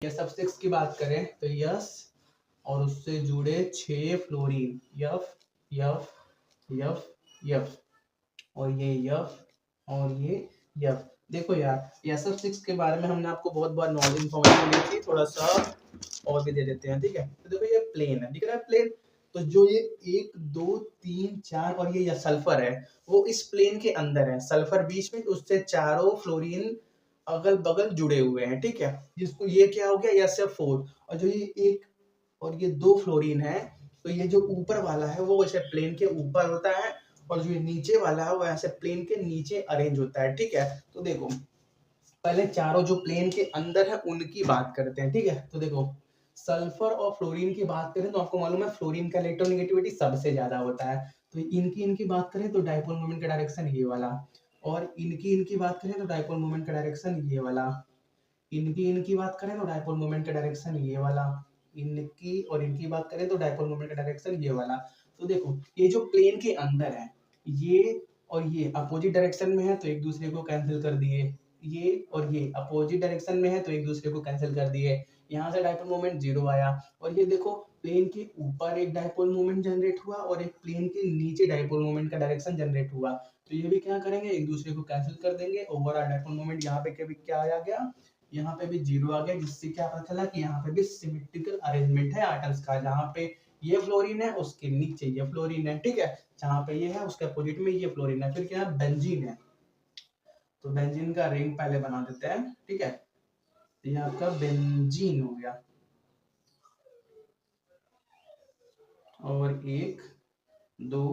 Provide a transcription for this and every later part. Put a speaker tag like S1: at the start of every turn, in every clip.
S1: Yes F six की बात करें तो यस और उससे जुड़े 6 fluorine, F F F F और ये यफ और ये यफ। देखो यार एस एफ सिक्स के बारे में हमने आपको बहुत बार नॉलेज इन्फॉर्मेशन दी थी, थोड़ा सा और भी दे देते हैं, ठीक है। तो देखो ये प्लेन है, दिख रहा है प्लेन। तो जो ये 1 2 3 4 और ये सल्फर है वो इस प्लेन के अंदर है, सल्फर बीच में, उससे चारों फ्लोरीन अगल बगल जुड़े हुए हैं, ठीक है। जिसको ये क्या हो गया SF4। और जो ये 1 और ये 2 फ्लोरीन है, तो ये जो ऊपर वाला है वो वैसे प्लेन के ऊपर होता है और जो ये नीचे वाला है वो ऐसे प्लेन के नीचे अरेंज होता है, ठीक है। तो देखो पहले चारों जो प्लेन के अंदर है उनकी बात करते हैं, ठीक है। तो देखो सल्फर और फ्लोरीन की बात करें तो आपको मालूम है फ्लोरीन का इलेक्ट्रोनेगेटिविटी सबसे ज्यादा होता है। तो इनकी बात करें तो डायपोल मोमेंट का डायरेक्शन ये वाला, और इनकी बात करें तो डायपोल मोमेंट का डायरेक्शन ये वाला, इनकी बात करें तो डायपोल मोमेंट का डायरेक्शन ये वाला, इनकी बात करें तो डायपोल मोमेंट का डायरेक्शन ये वाला। तो देखो ये जो प्लेन के अंदर है ये और ये अपोजिट डायरेक्शन में है तो एक दूसरे को कैंसिल कर दिए, ये और ये अपोजिट डायरेक्शन में है तो एक दूसरे को कैंसिल कर दिए। यहाँ से डायपोल मोमेंट 0 आया। और ये देखो प्लेन के ऊपर एक डायपोल मोमेंट जनरेट हुआ और एक प्लेन के नीचे डायपोल मोमेंट का डायरेक्शन जनरेट हुआ। तो ये भी क्या करेंगे, एक दूसरे को कैंसिल कर देंगे। ओवरऑल डायपोल मोमेंट यहाँ पे कभी क्या आ गया, यहाँ पे भी 0 आ गया, जिससे क्या पता चला कि यहाँ पे भी सिमेट्रिकल अरेंजमेंट है एटम्स का। जहाँ पे ये फ्लोरीन है उसके नीचे ये फ्लोरीन है, ठीक है। जहाँ पे ये है उसके अपोजिट में ये फ्लोरीन है। फिर क्या है, बेंजीन है। तो बेंजीन का रिंग पहले बना देते हैं, ठीक है। तो ये आपका बेंजीन हो गया और 1 2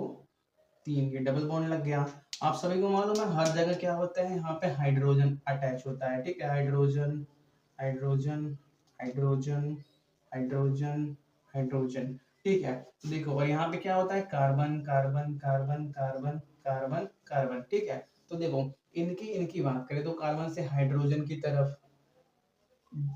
S1: 3 ये डबल बॉन्ड लग गया। आप सभी को मालूम है हर जगह क्या होता है, यहाँ पे हाइड्रोजन अटैच होता है, ठीक है। Hydrogen hydrogen hydrogen hydrogen hydrogen, ठीक है। तो देखो और यहाँ पे क्या होता है, carbon carbon carbon carbon carbon carbon, ठीक है। तो देखो इनकी बात करें तो कार्बन से हाइड्रोजन की तरफ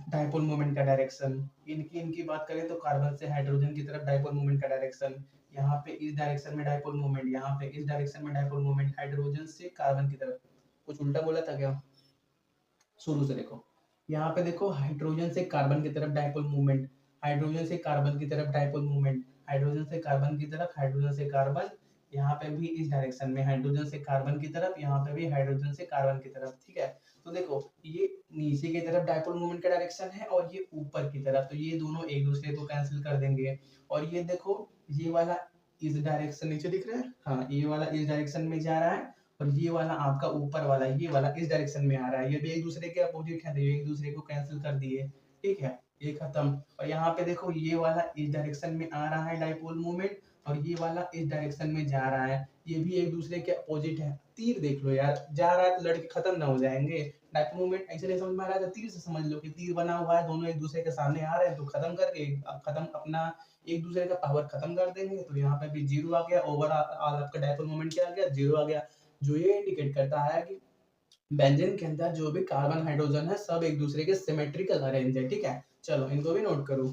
S1: डायपोल मोमेंट का डायरेक्शन, इनकी बात करें तो कार्बन से हाइड्रोजन की तरफ डायपोल मोमेंट का डायरेक्शन। यहाँ पे इस डायरेक्शन में डायपोल मोमेंट, यहाँ पे इस डायरेक्शन में डायपोल मोमेंट, हाइड्रोजन से कार्बन की तरफ। कुछ उल्टा बोला था क्या, शुरू से देखो। यहाँ पे देखो हाइड्रोजन से कार्बन की तरफ डायपोल मूवमेंट, हाइड्रोजन से कार्बन की तरफ डायपोल मूवमेंट, हाइड्रोजन से कार्बन की तरफ, हाइड्रोजन से कार्बन। यहाँ पे भी इस डायरेक्शन में हाइड्रोजन से कार्बन की तरफ, यहाँ पे भी हाइड्रोजन से कार्बन की तरफ, ठीक है। तो देखो ये नीचे की तरफ डायपोल मूवमेंट का डायरेक्शन है और ये ऊपर की तरफ, तो ये दोनों एक दूसरे को कैंसिल कर देंगे। और ये देखो ये वाला इस डायरेक्शन नीचे दिख रहा है, हाँ ये वाला इस डायरेक्शन में जा रहा है और ये वाला आपका ऊपर वाला ये वाला इस डायरेक्शन में आ रहा है। ये भी एक दूसरे के अपोजिट है तो ये एक दूसरे को कैंसिल कर दिए, ठीक है। ये खत्म। और यहाँ पे देखो ये वाला इस डायरेक्शन में आ रहा है डायपोल मूवमेंट और ये वाला इस डायरेक्शन में जा रहा है, ये भी एक दूसरे के अपोजिट है। तीर देख लो यार, जा रहा है तो लड़के खत्म ना हो जाएंगे। डायपोल मूवमेंट ऐसे नहीं समझ में आ रहा है तो तीर से समझ लो कि तीर बना हुआ है, दोनों एक दूसरे के सामने आ रहे हैं तो खत्म करके अब खत्म अपना एक दूसरे का पावर खत्म कर देंगे। तो यहाँ पे भी 0 आ गया, ओवरऑल आपका डायपोल मूवमेंट क्या आ गया, 0 आ गया। जो ये इंडिकेट करता है कि बेंजीन के अंदर जो भी कार्बन हाइड्रोजन है सब एक दूसरे के सिमेट्रिकल अरेंज है, ठीक है। चलो इनको भी नोट करो।